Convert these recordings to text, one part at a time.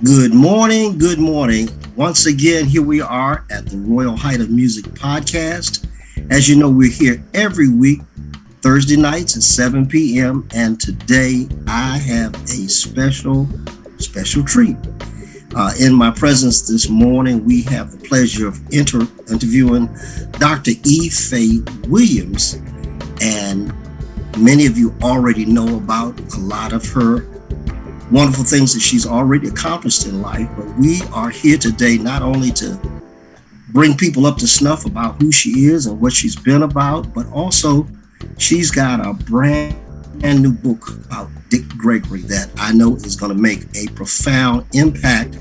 Good morning. Good morning. Once again, here we are at the Royal Height of Music podcast. As you know, we're here every week, Thursday nights at 7 p.m. And today I have a special treat. In my presence this morning, we have the pleasure of interviewing Dr. Faye Williams. And many of you already know about a lot of her wonderful things that she's already accomplished in life, but we are here today not only to bring people up to snuff about who she is and what she's been about, but also she's got a brand new book about Dick Gregory that I know is going to make a profound impact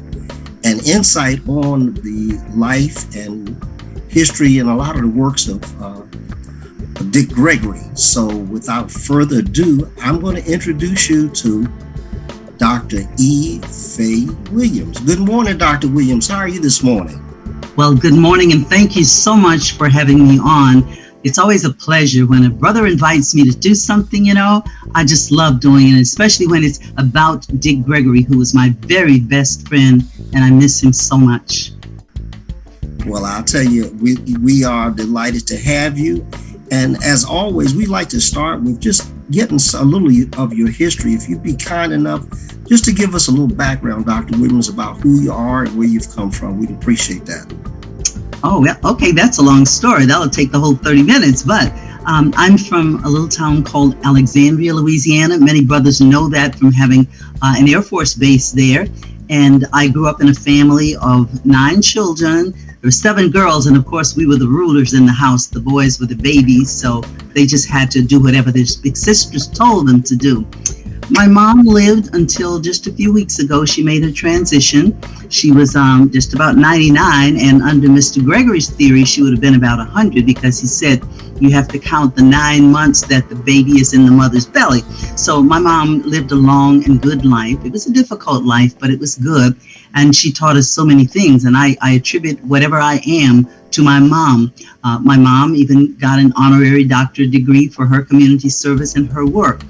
and insight on the life and history and a lot of the works of Dick Gregory. So without further ado, I'm going to introduce you to Dr. Faye Williams. Good morning, Dr. Williams. How are you this morning? Well, good morning, and thank you so much for having me on. It's always a pleasure when a brother invites me to do something, I just love doing it, especially when it's about Dick Gregory, who was my very best friend, and I miss him so much. Well, I'll tell you, we are delighted to have you. And as always, we like to start with just getting a little of your history. If you'd be kind enough just to give us a little background, Dr. Williams, about who you are and where you've come from, we'd appreciate that. Oh, yeah. Okay, that's a long story. That'll take the whole 30 minutes. But I'm from a little town called Alexandria, Louisiana. Many brothers know that from having an Air Force base there. And I grew up in a family of 9 children. There were 7 girls, and of course we were the rulers in the house. The boys were the babies, so they just had to do whatever their big sisters told them to do. My mom lived until just a few weeks ago. She made her transition. She was just about 99, and under Mr. Gregory's theory, she would have been about 100 because he said you have to count the 9 months that the baby is in the mother's belly. So my mom lived a long and good life. It was a difficult life, but it was good. And she taught us so many things, and I attribute whatever I am to my mom. My mom even got an honorary doctorate degree for her community service and her work.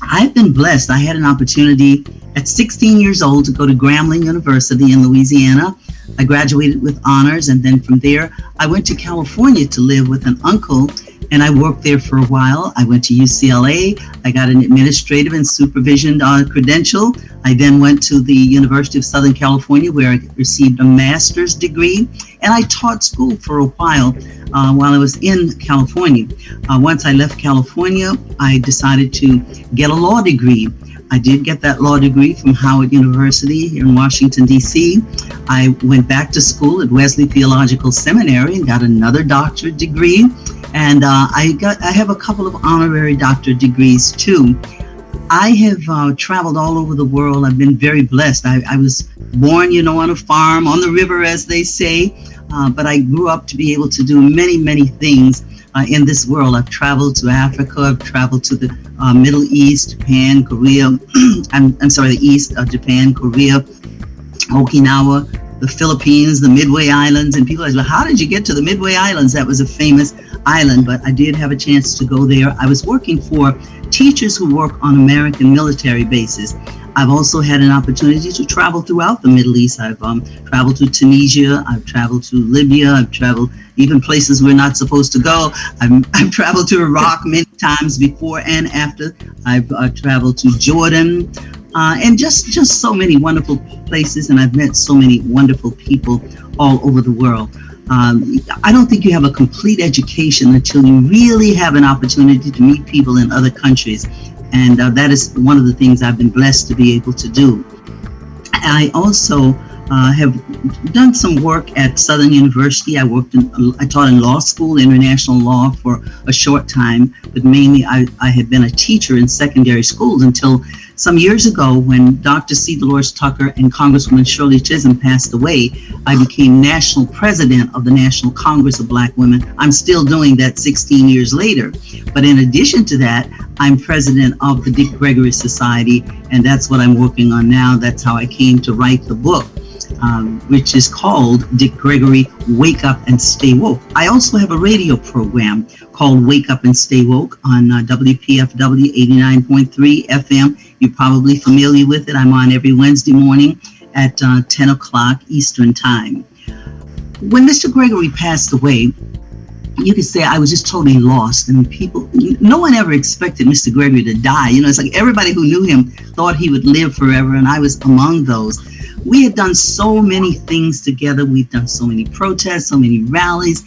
I've been blessed. I had an opportunity at 16 years old to go to Grambling University in Louisiana. I graduated with honors, and then from there, I went to California to live with an uncle, and I worked there for a while. I went to UCLA. I got an administrative and supervision credential. I then went to the University of Southern California, where I received a master's degree, and I taught school for a while I was in California. Once I left California, I decided to get a law degree. I did get that law degree from Howard University here in Washington, D.C. I went back to school at Wesley Theological Seminary and got another doctorate degree. And I have a couple of honorary doctorate degrees too. I have traveled all over the world. I've been very blessed. I was born, on a farm on the river, as they say. But I grew up to be able to do many, many things in this world. I've traveled to Africa. I've traveled to the Middle East, Japan, Korea. The East, Japan, Korea, Okinawa, the Philippines, the Midway Islands. And people are like, how did you get to the Midway Islands? That was a famous island, but I did have a chance to go there. I was working for teachers who work on American military bases. I've also had an opportunity to travel throughout the Middle East. I've traveled to Tunisia. I've traveled to Libya. I've traveled even places we're not supposed to go. I've traveled to Iraq many times before and after. I've traveled to Jordan, and just so many wonderful places. And I've met so many wonderful people all over the world. I don't think you have a complete education until you really have an opportunity to meet people in other countries. And that is one of the things I've been blessed to be able to do. I also have done some work at Southern University. I taught in law school, international law, for a short time, but mainly I had been a teacher in secondary schools until some years ago when Dr. C. Dolores Tucker and Congresswoman Shirley Chisholm passed away. I became national president of the National Congress of Black Women. I'm still doing that 16 years later. But in addition to that, I'm president of the Dick Gregory Society, and that's what I'm working on now. That's how I came to write the book, which is called Dick Gregory, Wake Up and Stay Woke. I also have a radio program called Wake Up and Stay Woke on WPFW 89.3 FM. You're probably familiar with it. I'm on every Wednesday morning at 10 o'clock Eastern Time. When Mr. Gregory passed away, you could say I was just totally lost. And no one ever expected Mr. Gregory to die. It's like everybody who knew him thought he would live forever, and I was among those. We had done so many things together. We've done so many protests, so many rallies,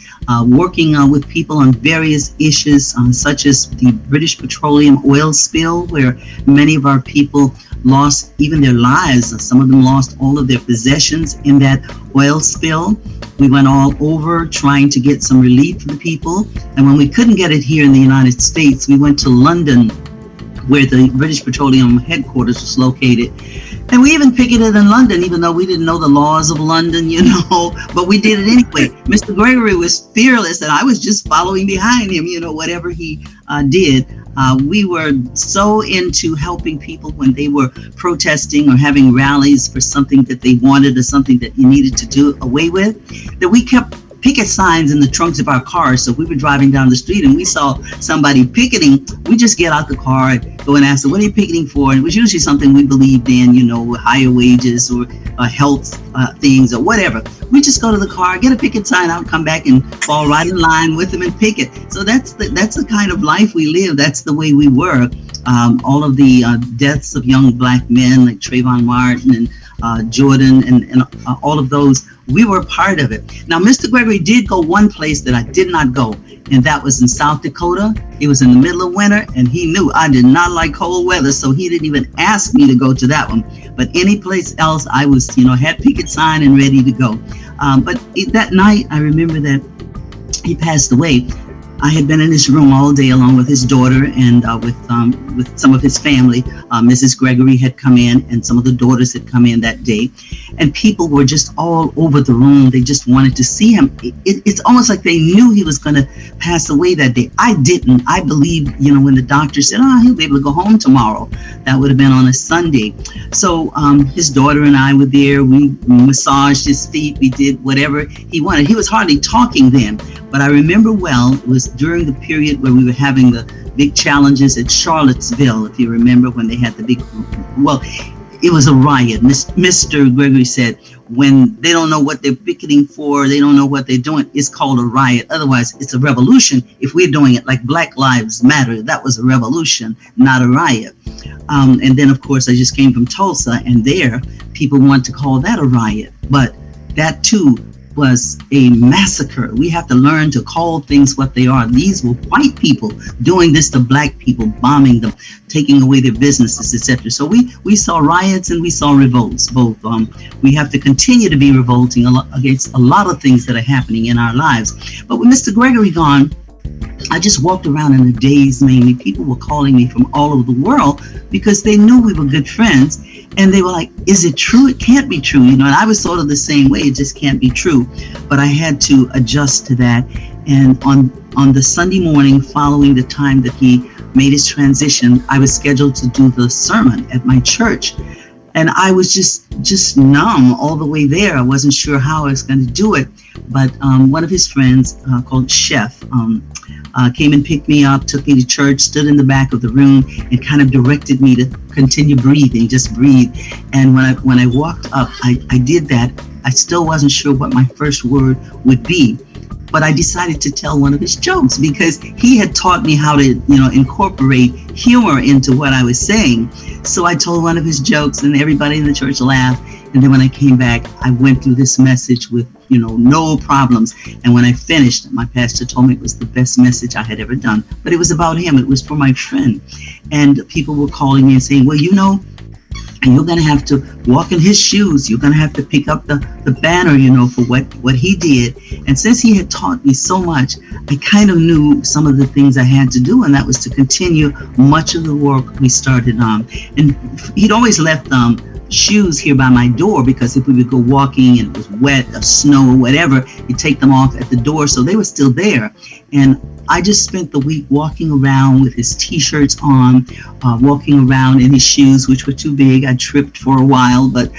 working with people on various issues, such as the British Petroleum oil spill, where many of our people lost even their lives. Some of them lost all of their possessions in that oil spill. We went all over trying to get some relief for the people. And when we couldn't get it here in the United States, we went to London, where the British Petroleum headquarters was located. And we even picketed in London, even though we didn't know the laws of London, but we did it anyway. Mr. Gregory was fearless, and I was just following behind him, whatever he did. We were so into helping people when they were protesting or having rallies for something that they wanted or something that you needed to do away with, that we kept picket signs in the trunks of our cars. So if we were driving down the street and we saw somebody picketing, we just get out the car, go and ask them, what are you picketing for? And it was usually something we believed in, higher wages or health things or whatever. We just go to the car, get a picket sign out, come back and fall right in line with them and picket. So that's the kind of life we live. That's the way we were. All of the deaths of young black men like Trayvon Martin and Jordan and all of those, we were part of it. Now, Mr. Gregory did go one place that I did not go, and that was in South Dakota. It was in the middle of winter, and he knew I did not like cold weather, so he didn't even ask me to go to that one. But any place else, I was, had picket sign and ready to go. But that night, I remember that he passed away. I had been in his room all day along with his daughter and with some of his family. Mrs. Gregory had come in and some of the daughters had come in that day. And people were just all over the room. They just wanted to see him. It's almost like they knew he was going to pass away that day. I didn't. I believed, when the doctor said, he'll be able to go home tomorrow. That would have been on a Sunday. So his daughter and I were there. We massaged his feet. We did whatever he wanted. He was hardly talking then. But I remember well, it was during the period where we were having the big challenges at Charlottesville, if you remember, when they had the big, it was a riot. Mr. Gregory said, when they don't know what they're picketing for, they don't know what they're doing, it's called a riot. Otherwise, it's a revolution. If we're doing it like Black Lives Matter, that was a revolution, not a riot. And then, of course, I just came from Tulsa, and there, people want to call that a riot. But that, too, was a massacre. We have to learn to call things what they are. These were white people doing this to black people, bombing them, taking away their businesses, etc. So we saw riots and we saw revolts, both. We have to continue to be revolting against a lot of things that are happening in our lives. But with Mr. Gregory gone, I just walked around in a daze mainly. People were calling me from all over the world because they knew we were good friends. And they were like, is it true? It can't be true. And I was sort of the same way. It just can't be true. But I had to adjust to that. And on the Sunday morning following the time that he made his transition, I was scheduled to do the sermon at my church. And I was just numb all the way there. I wasn't sure how I was going to do it. But one of his friends called Chef came and picked me up, took me to church, stood in the back of the room, and kind of directed me to continue breathing, just breathe. And when I walked up, I did that. I still wasn't sure what my first word would be. But I decided to tell one of his jokes because he had taught me how to, incorporate humor into what I was saying. So I told one of his jokes and everybody in the church laughed. And then when I came back, I went through this message with, no problems. And when I finished, my pastor told me it was the best message I had ever done. But it was about him. It was for my friend. And people were calling me and saying, well, and you're going to have to walk in his shoes. You're going to have to pick up the banner, for what he did. And since he had taught me so much, I kind of knew some of the things I had to do, and that was to continue much of the work we started on. And he'd always left shoes here by my door because if we would go walking and it was wet or snow or whatever, he'd take them off at the door. So they were still there. And I just spent the week walking around with his t-shirts on, walking around in his shoes, which were too big. I tripped for a while, but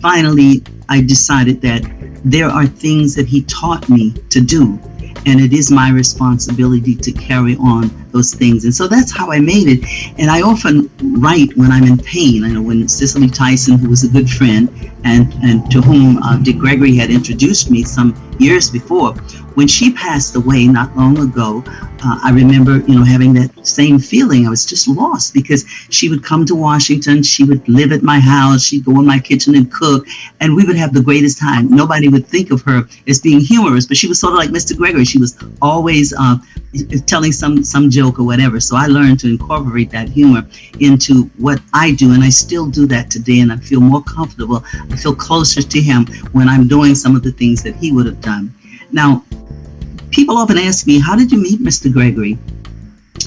finally I decided that there are things that he taught me to do. and it is my responsibility to carry on those things. And so that's how I made it. And I often write when I'm in pain. I know when Cicely Tyson, who was a good friend and to whom Dick Gregory had introduced me some years before, when she passed away not long ago, I remember, having that same feeling. I was just lost because she would come to Washington. She would live at my house. She'd go in my kitchen and cook, and we would have the greatest time. Nobody would think of her as being humorous, but she was sort of like Mr. Gregory. She was always telling some joke or whatever. So I learned to incorporate that humor into what I do, and I still do that today, and I feel more comfortable. I feel closer to him when I'm doing some of the things that he would have done. Now, people often ask me, how did you meet Mr. Gregory?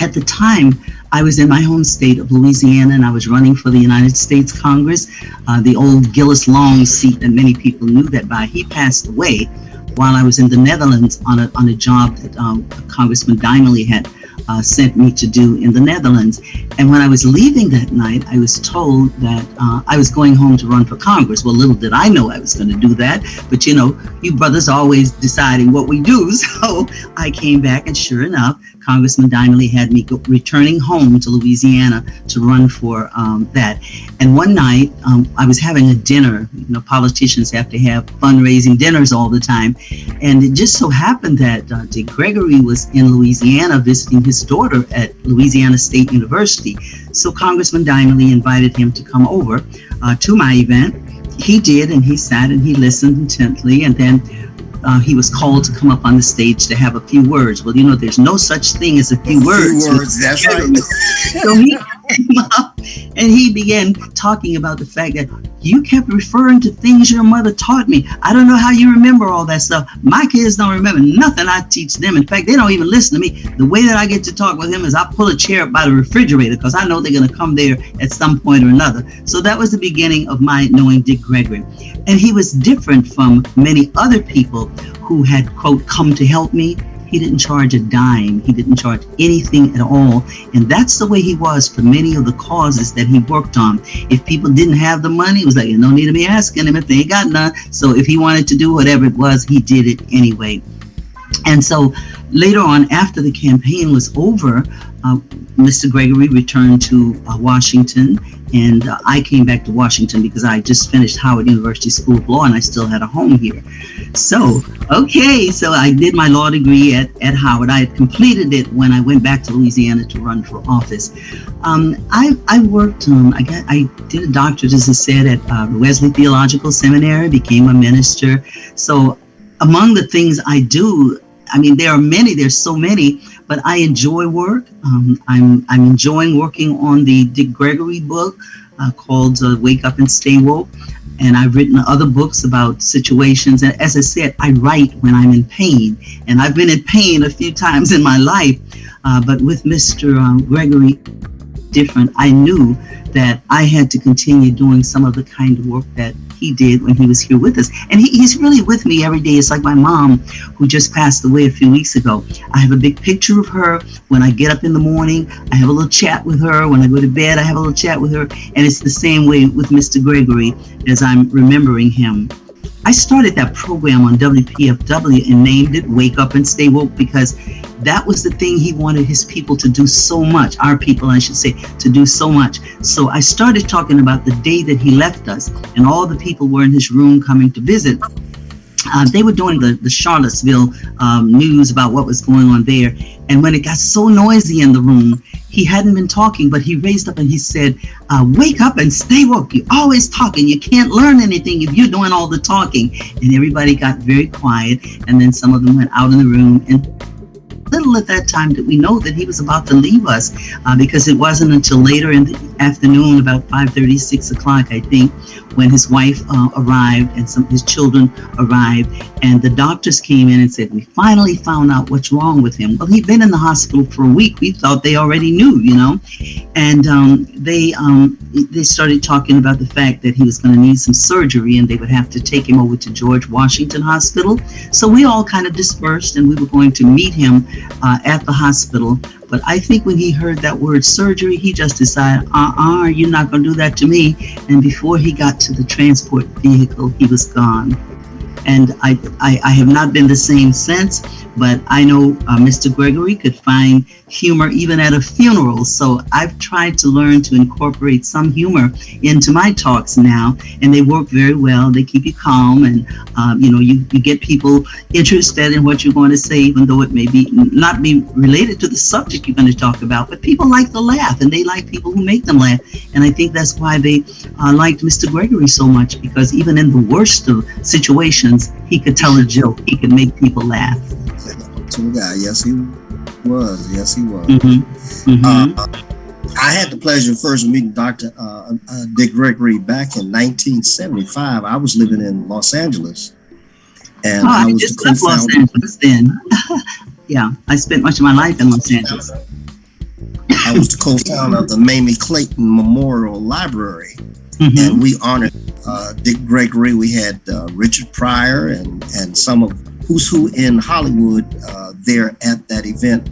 At the time, I was in my home state of Louisiana, and I was running for the United States Congress, the old Gillis Long seat that many people knew that by. He passed away while I was in the Netherlands on a job that Congressman Dimely had sent me to do in the Netherlands. And when I was leaving that night, I was told that I was going home to run for Congress. Well, little did I know I was going to do that. But you brothers are always deciding what we do. So I came back, and sure enough, Congressman Dimely had me returning home to Louisiana to run for that. And one night, I was having a dinner. Politicians have to have fundraising dinners all the time. And it just so happened that Dick Gregory was in Louisiana visiting his daughter at Louisiana State University. So Congressman Dimely invited him to come over to my event. He did, and he sat and he listened intently, and then he was called to come up on the stage to have a few words. Well, there's no such thing as a few words. That's right. So he came up and he began talking about the fact that you kept referring to things your mother taught me. I don't know how you remember all that stuff. My kids don't remember nothing I teach them. In fact, they don't even listen to me. The way that I get to talk with him is I pull a chair up by the refrigerator because I know they're going to come there at some point or another. So that was the beginning of my knowing Dick Gregory. And he was different from many other people who had, quote, come to help me. He didn't charge a dime. He didn't charge anything at all. And that's the way he was for many of the causes that he worked on. If people didn't have the money, it was like, no need of me asking him if they ain't got none. So if he wanted to do whatever it was, he did it anyway. And so later on, after the campaign was over, Mr. Gregory returned to Washington, and I came back to Washington because I just finished Howard University School of Law and I still had a home here. So I did my law degree at Howard. I had completed it when I went back to Louisiana to run for office. I worked I did a doctorate, as I said, at Wesley Theological Seminary, became a minister. So among the things I do, there's so many, but I enjoy work. I'm enjoying working on the Dick Gregory book called Wake Up and Stay Woke. And I've written other books about situations. And as I said, I write when I'm in pain. And I've been in pain a few times in my life. But with Mr. Gregory, different. I knew that I had to continue doing some of the kind of work that he did when he was here with us. And he's really with me every day. It's like my mom, who just passed away a few weeks ago. I have a big picture of her. When I get up in the morning, I have a little chat with her. When I go to bed, I have a little chat with her. And it's the same way with Mr. Gregory as I'm remembering him. I started that program on WPFW and named it Wake Up and Stay Woke because that was the thing he wanted his people to do so much, our people, I should say, to do so much. So I started talking about the day that he left us, and all the people were in his room coming to visit. They were doing the Charlottesville news about what was going on there. And when it got so noisy in the room, he hadn't been talking, but he raised up and he said, wake up and stay woke. You're always talking. You can't learn anything if you're doing all the talking. And everybody got very quiet. And then some of them went out in the room. And little at that time did we know that he was about to leave us because it wasn't until later in the afternoon, about 5:30, 6 o'clock, I think, when his wife arrived and some his children arrived, and the doctors came in and said, we finally found out what's wrong with him. Well, he'd been in the hospital for a week. We thought they already knew, and they started talking about the fact that he was going to need some surgery and they would have to take him over to George Washington Hospital. So we all kind of dispersed and we were going to meet him at the hospital. But I think when he heard that word surgery, he just decided, you're not going to do that to me. And before he got to the transport vehicle, he was gone. And I have not been the same since, but I know Mr. Gregory could find humor even at a funeral. So I've tried to learn to incorporate some humor into my talks now, and they work very well. They keep you calm, and you get people interested in what you're going to say, even though it may be not be related to the subject you're going to talk about. But people like to laugh, and they like people who make them laugh. And I think that's why they liked Mr. Gregory so much, because even in the worst of situations, he could tell a joke. He could make people laugh. Yes, he was. Yes, he was. I had the pleasure of first meeting Dr. Dick Gregory back in 1975. I was living in Los Angeles, and I was just the co-founder. Los Angeles then. Yeah, I spent much of my life in Los Angeles. I was the co-founder of the Mamie Clayton Memorial Library, and we honored Dick Gregory. We had Richard Pryor and some of who's who in Hollywood there at that event.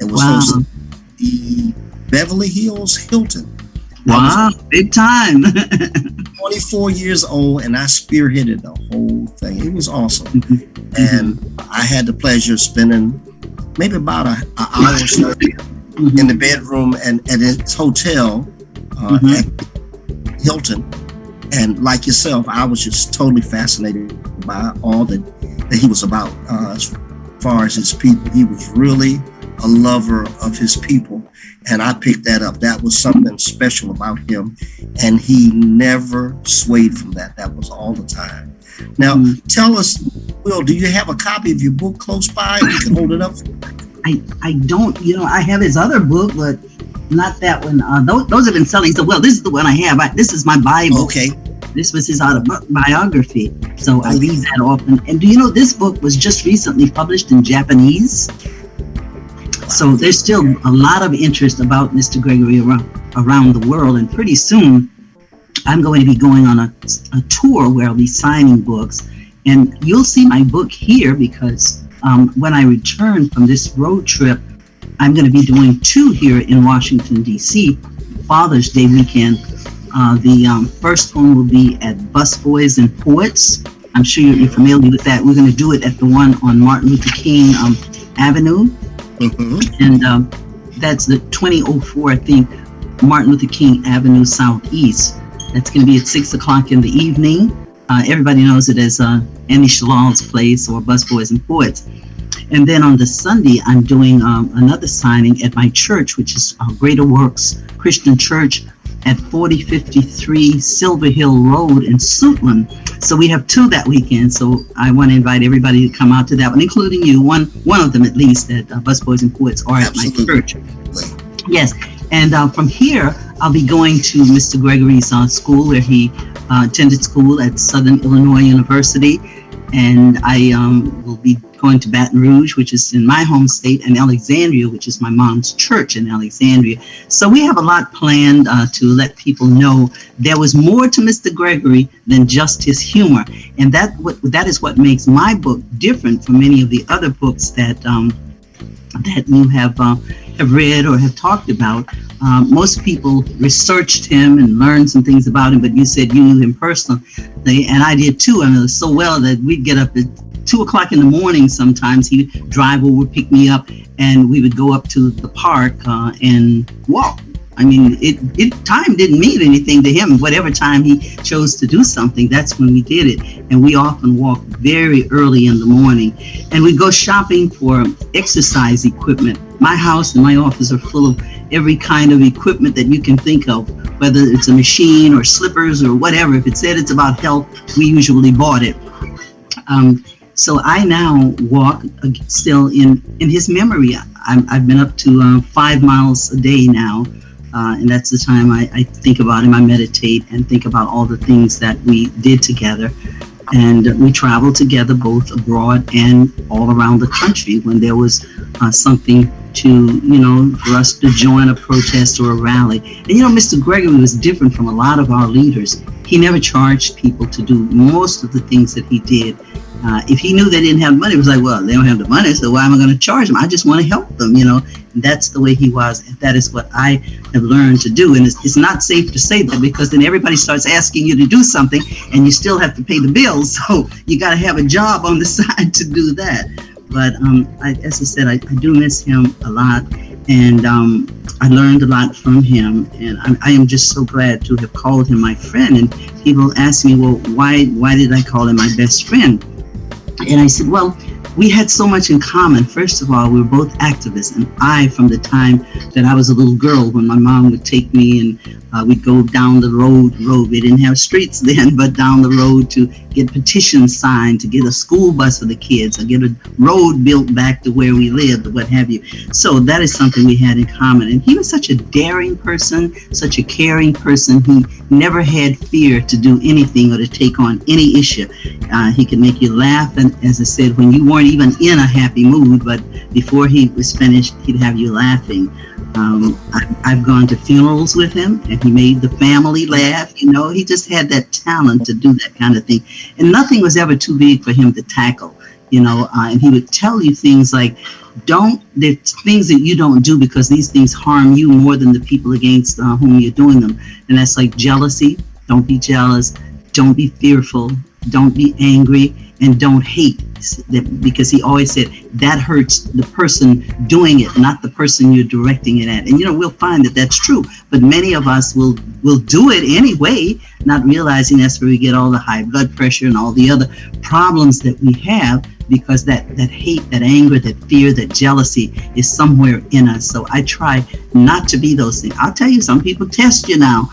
It was hosted at the Beverly Hills Hilton. Wow, big time. 24 years old, and I spearheaded the whole thing. It was awesome. And I had the pleasure of spending maybe about an hour or so in the bedroom and at his hotel at Hilton. And like yourself, I was just totally fascinated by all that he was about as far as his people. He was really a lover of his people. And I picked that up. That was something special about him. And he never swayed from that. That was all the time. Now, tell us, Will, do you have a copy of your book close by? You can hold it up. I don't, I have his other book, but not that one. Those have been selling. So, well, this is the one I have. This is my Bible. Okay. This was his autobiography. So I read that often. And do you know this book was just recently published in Japanese? So there's still a lot of interest about Mr. Gregory around the world. And pretty soon, I'm going to be going on a tour where I'll be signing books. And you'll see my book here because when I return from this road trip, I'm going to be doing 2 here in Washington, D.C., Father's Day weekend. The first one will be at Busboys and Poets. I'm sure you're familiar with that. We're going to do it at the one on Martin Luther King Avenue. And that's the 2004, I think, Martin Luther King Avenue Southeast. That's going to be at 6 o'clock in the evening. Everybody knows it as Annie Shalal's place or Busboys and Poets. And then on the Sunday, I'm doing another signing at my church, which is Greater Works Christian Church at 4053 Silver Hill Road in Suitland. So we have 2 that weekend. So I want to invite everybody to come out to that one, including you. One of them at least at Busboys and Poets or at my church. Yes. And from here, I'll be going to Mr. Gregory's school where he attended school at Southern Illinois University. And I will be going to Baton Rouge, which is in my home state, and Alexandria, which is my mom's church in Alexandria. So we have a lot planned to let people know there was more to Mr. Gregory than just his humor. And that is what makes my book different from many of the other books that you have read or have talked about. Most people researched him and learned some things about him, but you said you knew him personally, and I did too. I mean, it was so well that we'd get up at 2 o'clock in the morning sometimes. He'd drive over, pick me up, and we would go up to the park and walk. I mean, time didn't mean anything to him. Whatever time he chose to do something, that's when we did it. And we often walked very early in the morning. And we'd go shopping for exercise equipment. My house and my office are full of every kind of equipment that you can think of, whether it's a machine or slippers or whatever. If it said it's about health, we usually bought it. So I now walk still in his memory. I've been up to 5 miles a day now. And that's the time I think about him. I meditate and think about all the things that we did together. And we traveled together both abroad and all around the country when there was something to, for us to join a protest or a rally. And, Mr. Gregory was different from a lot of our leaders. He never charged people to do most of the things that he did. If he knew they didn't have money, it was like, well, they don't have the money, so why am I going to charge them? I just want to help them, And that's the way he was. And that is what I have learned to do. And it's not safe to say that, because then everybody starts asking you to do something and you still have to pay the bills. So you got to have a job on the side to do that. But as I said, I do miss him a lot. And I learned a lot from him. And I am just so glad to have called him my friend. And people ask me, well, why did I call him my best friend? And I said, well, we had so much in common. First of all, we were both activists. And from the time that I was a little girl, when my mom would take me and we'd go down the road. We didn't have streets then, but down the road to get petitions signed, to get a school bus for the kids, or get a road built back to where we lived, or what have you. So that is something we had in common. And he was such a daring person, such a caring person. He never had fear to do anything or to take on any issue. He could make you laugh. And as I said, when you weren't even in a happy mood, but before he was finished, he'd have you laughing. I've gone to funerals with him, and he made the family laugh. He just had that talent to do that kind of thing. And nothing was ever too big for him to tackle, and he would tell you things like, there's things that you don't do because these things harm you more than the people against whom you're doing them. And that's like jealousy. Don't be jealous. Don't be fearful. Don't be angry. And don't hate, because he always said that hurts the person doing it, not the person you're directing it at. And we'll find that that's true, but many of us will do it anyway, not realizing that's where we get all the high blood pressure and all the other problems that we have, because that hate, that anger, that fear, that jealousy is somewhere in us. So I try not to be those things. I'll tell you, some people test you now,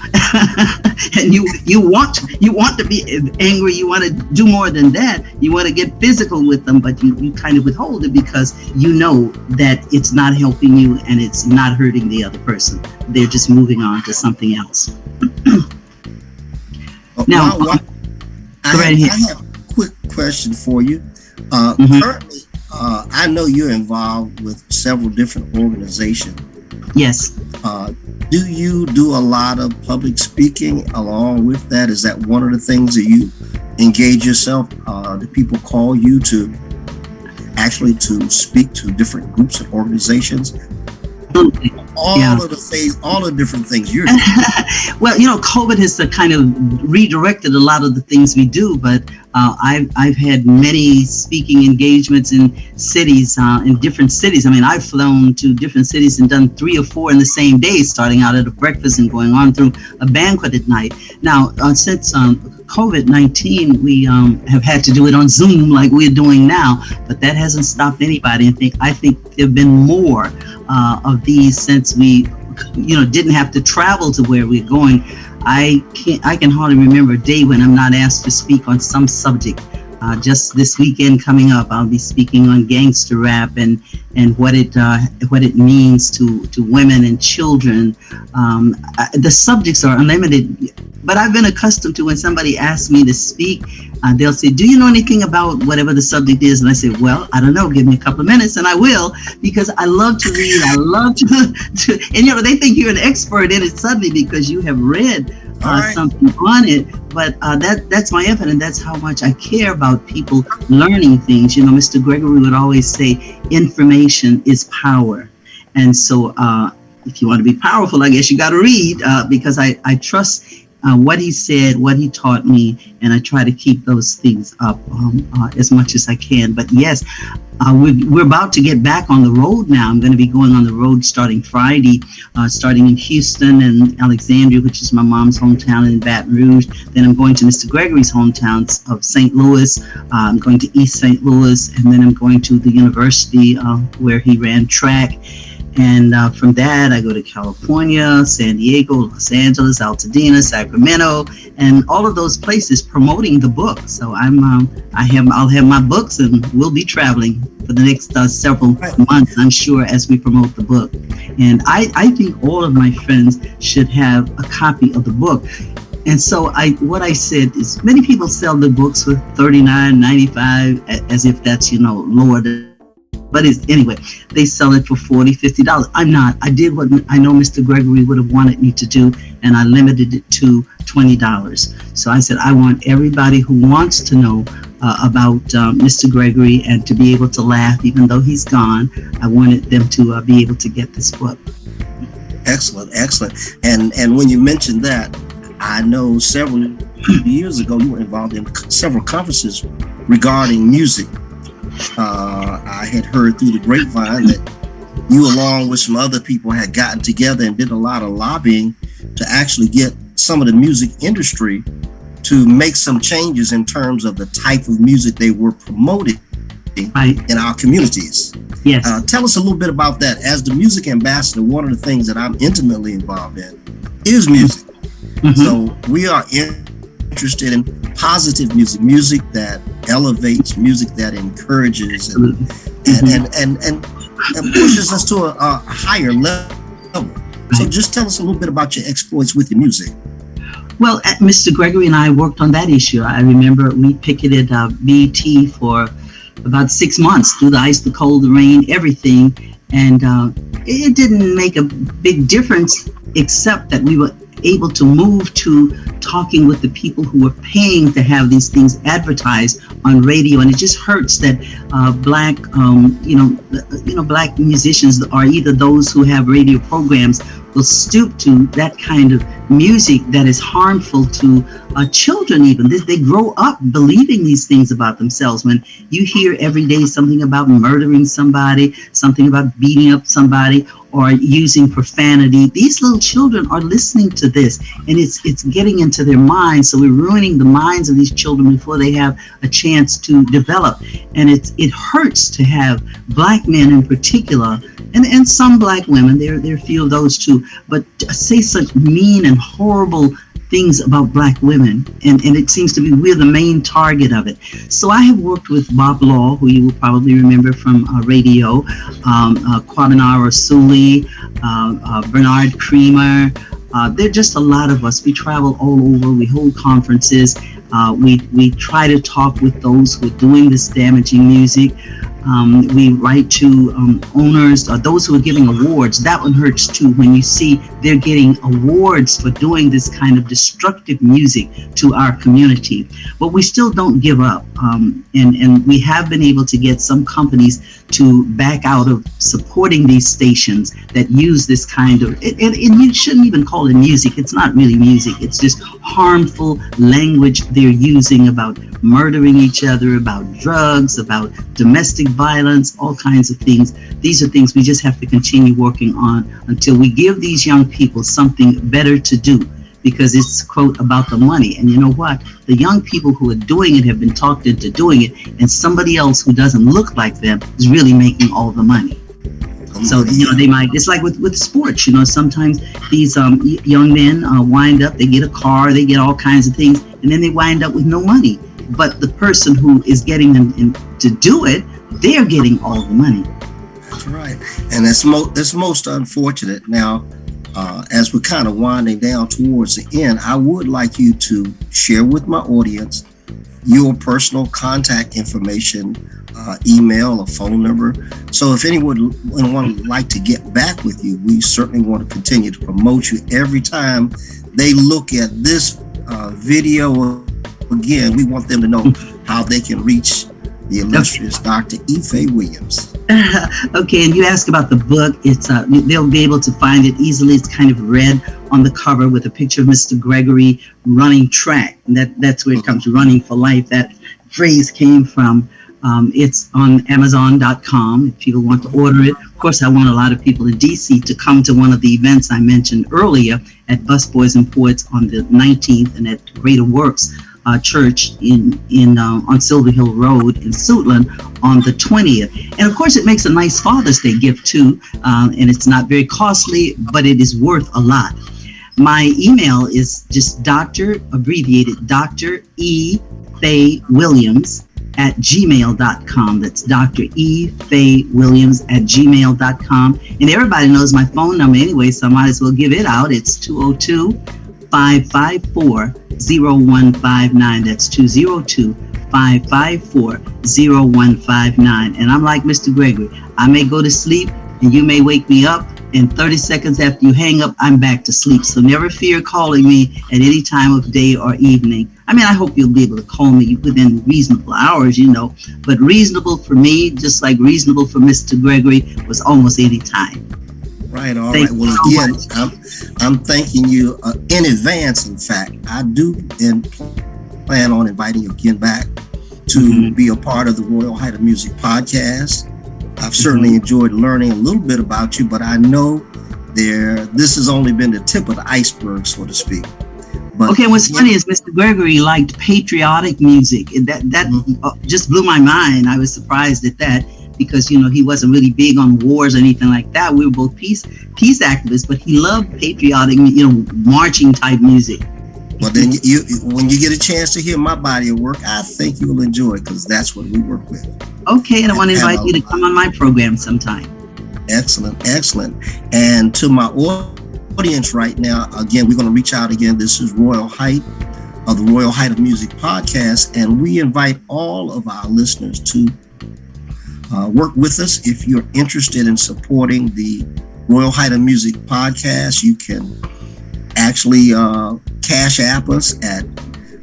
and you want to be angry. You want to do more than that. You want to get physical with them, but you kind of withhold it because you know that it's not helping you and it's not hurting the other person. They're just moving on to something else. Now, I have a quick question for you. Currently, I know you're involved with several different organizations. Yes. Do you do a lot of public speaking along with that? Is that one of the things that you engage yourself? Do people call you to speak to different groups and organizations? All of the different things you're doing. Well, COVID has kind of redirected a lot of the things we do, but I've had many speaking engagements in cities, in different cities. I mean, I've flown to different cities and done 3 or 4 in the same day, starting out at a breakfast and going on through a banquet at night. Now, since COVID-19, we have had to do it on Zoom like we're doing now, but that hasn't stopped anybody. I think there have been more of these since we, didn't have to travel to where we're going. I can hardly remember a day when I'm not asked to speak on some subject. Just this weekend coming up, I'll be speaking on gangster rap and what it means to women and children. The subjects are unlimited, but I've been accustomed to when somebody asks me to speak, they'll say, "Do you know anything about whatever the subject is?" And I say, "Well, I don't know. Give me a couple of minutes, and I will," because I love to read. I love to and they think you're an expert in it suddenly because you have read something on it. But that's my effort, and that's how much I care about people learning things. Mr. Gregory would always say, information is power. And so if you want to be powerful, I guess you got to read, because I trust what he said, what he taught me, and I try to keep those things up as much as I can. But yes, we're about to get back on the road now. I'm going to be going on the road starting Friday, starting in Houston and Alexandria, which is my mom's hometown, in Baton Rouge. Then I'm going to Mr. Gregory's hometown of St. Louis. I'm going to East St. Louis, and then I'm going to the university where he ran track. And from that, I go to California, San Diego, Los Angeles, Altadena, Sacramento, and all of those places promoting the book. So I'll have my books, and we'll be traveling for the next several months, I'm sure, as we promote the book. And I think all of my friends should have a copy of the book. And so what I said is, many people sell the books for $39.95, as if that's, lower than. But anyway, they sell it for $40, $50. I'm not. I did what I know Mr. Gregory would have wanted me to do, and I limited it to $20. So I said, I want everybody who wants to know about Mr. Gregory, and to be able to laugh even though he's gone. I wanted them to be able to get this book. Excellent, excellent. And when you mentioned that, I know several years ago you were involved in several conferences regarding music. I had heard through the grapevine that you, along with some other people, had gotten together and did a lot of lobbying to actually get some of the music industry to make some changes in terms of the type of music they were promoting in our communities. Yes. Tell us a little bit about that. As the music ambassador, one of the things that I'm intimately involved in is music. Mm-hmm. So we are interested in positive music, music that elevates, music that encourages and pushes us to a higher level. So just tell us a little bit about your exploits with your music. Well, Mr. Gregory and I worked on that issue. I remember we picketed BET for about 6 months through the ice, the cold, the rain, everything. And it didn't make a big difference, except that we were able to move to talking with the people who were paying to have these things advertised on radio. And it just hurts that black musicians are either those who have radio programs will stoop to that kind of music that is harmful to children. Even they grow up believing these things about themselves. When you hear every day something about murdering somebody, something about beating up somebody, or using profanity, these little children are listening to this, and it's getting into their minds. So we're ruining the minds of these children before they have a chance to develop. And it hurts to have black men in particular, and some black women, there are a few of those too, but say such mean and horrible things about black women, and it seems to be we're the main target of it. So I have worked with Bob Law, who you will probably remember from radio, Kwabanara Suli, Bernard Creamer. There are just a lot of us. We travel all over. We hold conferences. We try to talk with those who are doing this damaging music. We write to owners, those who are giving awards. That one hurts too, when you see they're getting awards for doing this kind of destructive music to our community. But we still don't give up. And we have been able to get some companies to back out of supporting these stations that use this kind of, and you shouldn't even call it music. It's not really music. It's just harmful language they're using about murdering each other, about drugs, about domestic violence, all kinds of things. These are things we just have to continue working on until we give these young people something better to do, because it's, quote, about the money. And you know what? The young people who are doing it have been talked into doing it, and somebody else who doesn't look like them is really making all the money. So, they might, it's like with sports, sometimes these young men wind up, they get a car, they get all kinds of things, and then they wind up with no money. But the person who is getting them to do it, they're getting all the money. That's right. And that's most unfortunate. Now, as we're kind of winding down towards the end, I would like you to share with my audience your personal contact information, email or phone number. So if anyone would like to get back with you, we certainly want to continue to promote you every time they look at this video. Again, we want them to know how they can reach the illustrious Dr. Faye Williams. Okay, and you ask about the book. It's they'll be able to find it easily. It's kind of red on the cover with a picture of Mr. Gregory running track. And that's where it comes, running for life. That phrase came from. It's on Amazon.com if people want to order it. Of course, I want a lot of people in DC to come to one of the events I mentioned earlier at Busboys and Poets on the 19th, and at Greater Works Church on Silver Hill Road in Suitland on the 20th. And of course, it makes a nice Father's Day gift too, and it's not very costly, but it is worth a lot. My email is just abbreviated Dr. E. Faye Williams @gmail.com. That's Dr. E. Faye Williams @gmail.com. And everybody knows my phone number anyway, so I might as well give it out. It's 202-554-0159. That's 202-554-0159. And I'm like Mr. Gregory. I may go to sleep, and you may wake me up, and 30 seconds after you hang up, I'm back to sleep. So never fear calling me at any time of day or evening. I mean, I hope you'll be able to call me within reasonable hours, but reasonable for me, just like reasonable for Mr. Gregory, was almost any time. Right, all right. Well, again, I'm thanking you in advance. In fact, I do plan on inviting you again back to be a part of the Royal Height of Music podcast. I've certainly enjoyed learning a little bit about you, but I know this has only been the tip of the iceberg, so to speak. But okay, what's funny is Mr. Gregory liked patriotic music. That just blew my mind. I was surprised at that because, he wasn't really big on wars or anything like that. We were both peace activists, but he loved patriotic, marching type music. Well, then when you get a chance to hear my body of work, I think you'll enjoy it because that's what we work with. Okay, and I want to invite you to come on my program sometime. Excellent. And to my audience right now, again, we're going to reach out again. This is Royal Height of the Royal Height of Music podcast, and we invite all of our listeners to work with us. If you're interested in supporting the Royal Height of Music podcast, you can actually Cash App us at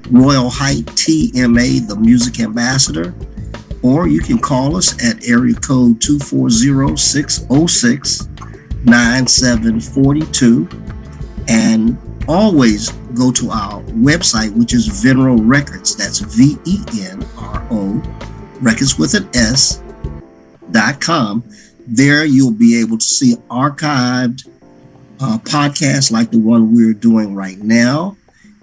Royal Height TMA, the Music Ambassador, or you can call us at area code 240-606-9742, and always go to our website, which is Venro Records. That's VENRO Records with an S.com. There you'll be able to see archived podcasts like the one we're doing right now,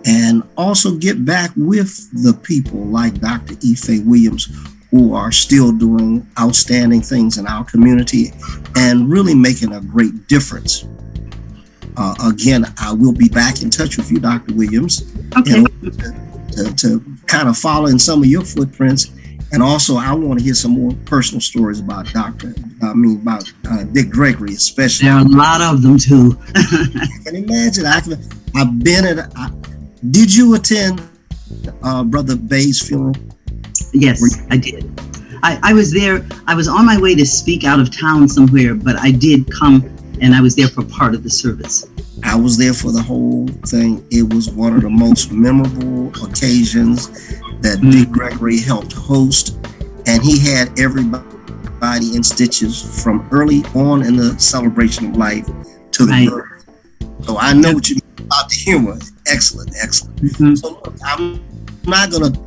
and also get back with the people like Dr. Faye Williams, who are still doing outstanding things in our community and really making a great difference. Again, I will be back in touch with you, Dr. Williams, okay, to kind of follow in some of your footprints. And also, I want to hear some more personal stories about Dick Gregory, especially. There are a lot of them too. I can imagine. I've been did you attend Brother Bay's funeral? Yes, I did. I was there. I was on my way to speak out of town somewhere, but I did come, and I was there for part of the service. I was there for the whole thing. It was one of the most memorable occasions that Dick Gregory helped host, and he had everybody in stitches from early on in the celebration of life to the birth. So I know what you mean about the humor. Excellent. So look, I'm not going to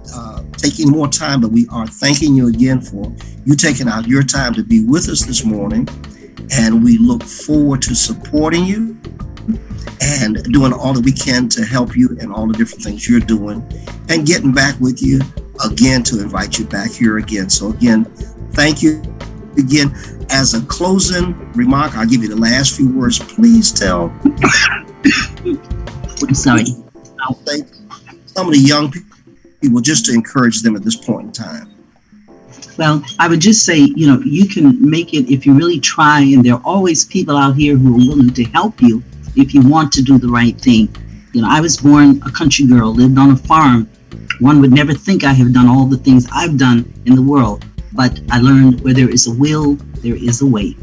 take any more time, but we are thanking you again for you taking out your time to be with us this morning, and we look forward to supporting you and doing all that we can to help you in all the different things you're doing, and getting back with you again to invite you back here again. So again, thank you again. As a closing remark, I'll give you the last few words. Please tell I'm sorry. Some of the young people, just to encourage them at this point in time. Well, I would just say, you can make it if you really try, and there are always people out here who are willing to help you if you want to do the right thing. I was born a country girl, lived on a farm. One would never think I have done all the things I've done in the world, but I learned where there is a will, there is a way.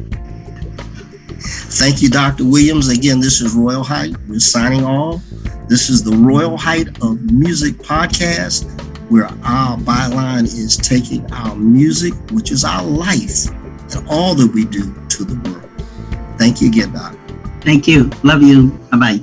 Thank you, Dr. Williams. Again, this is Royal Height. We're signing off. This is the Royal Height of Music podcast, where our byline is taking our music, which is our life, and all that we do to the world. Thank you again, Doc. Thank you. Love you. Bye-bye.